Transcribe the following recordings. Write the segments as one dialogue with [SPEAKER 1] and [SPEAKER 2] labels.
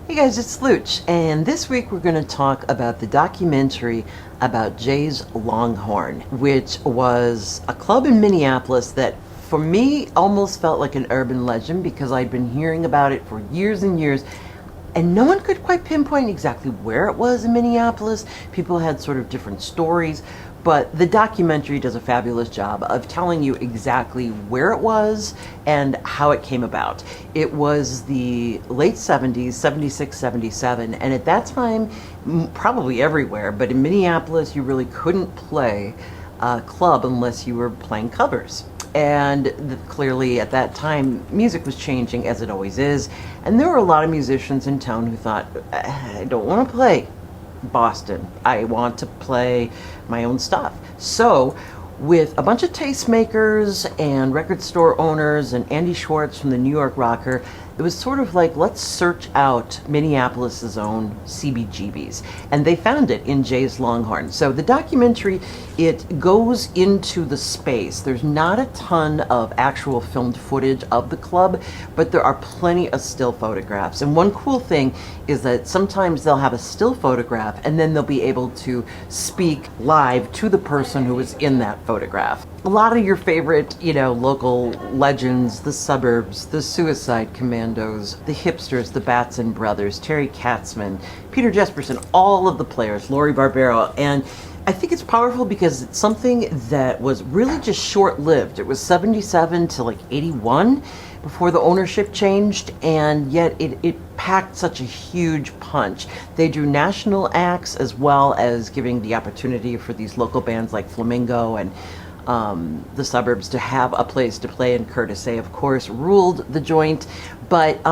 [SPEAKER 1] Hey guys, it's Luch, and this week we're going to talk about the documentary about Jay's Longhorn, which was a club in Minneapolis that for me almost felt like an urban legend because I'd been hearing about it for years and years, and no one could quite pinpoint exactly where it was in Minneapolis. People had sort of different stories, but the documentary does a fabulous job of telling you exactly where it was and how it came about. It was the late 70s, 76, 77, and at that time, probably everywhere, but in Minneapolis, you really couldn't play a club unless you were playing covers. And clearly at that time, music was changing, as it always is, and there were a lot of musicians in town who thought, I don't want to play Boston. I want to play my own stuff. So, with a bunch of tastemakers and record store owners and Andy Schwartz from the New York Rocker, it was sort of like, let's search out Minneapolis's own CBGBs. And they found it in Jay's Longhorn. So the documentary, it goes into the space. There's not a ton of actual filmed footage of the club, but there are plenty of still photographs. And one cool thing is that sometimes they'll have a still photograph and then they'll be able to speak live to the person who was in that photograph. A lot of your favorite, local legends, the Suburbs, the Suicide Commandos, the Hipsters, the Batson Brothers, Terry Katzman, Peter Jesperson, all of the players, Lori Barbero, and I think it's powerful because it's something that was really just short-lived. It was 77 to like 81 before the ownership changed, and yet it packed such a huge punch. They drew national acts as well as giving the opportunity for these local bands like Flamingo and the Suburbs to have a place to play, and Curtis A, of course, ruled the joint. But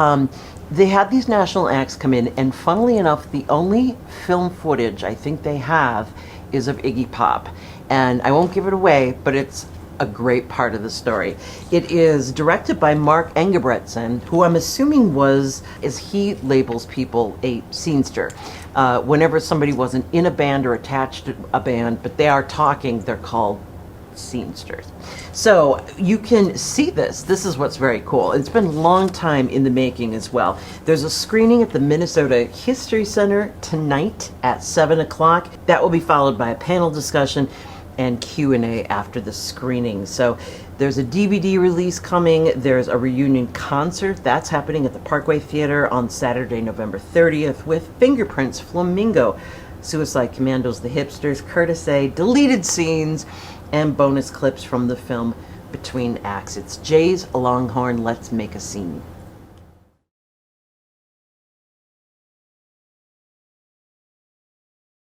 [SPEAKER 1] they had these national acts come in, and funnily enough, the only film footage I think they have is of Iggy Pop. And I won't give it away, but it's a great part of the story. It is directed by Mark Engebretson, who I'm assuming was, as he labels people, a scenester. Whenever somebody wasn't in a band or attached to a band, but they are talking, they're called scenesters. So you can see this. This is what's very cool. It's been a long time in the making as well. There's a screening at the Minnesota History Center tonight at 7 o'clock. That will be followed by a panel discussion and Q&A after the screening. So there's a DVD release coming. There's a reunion concert. That's happening at the Parkway Theater on Saturday, November 30th with Fingerprints, Flamingo, Suicide Commandos, the Hipsters, Curtis A, deleted scenes, and bonus clips from the film Between Acts. It's Jay's Longhorn. Let's make a scene.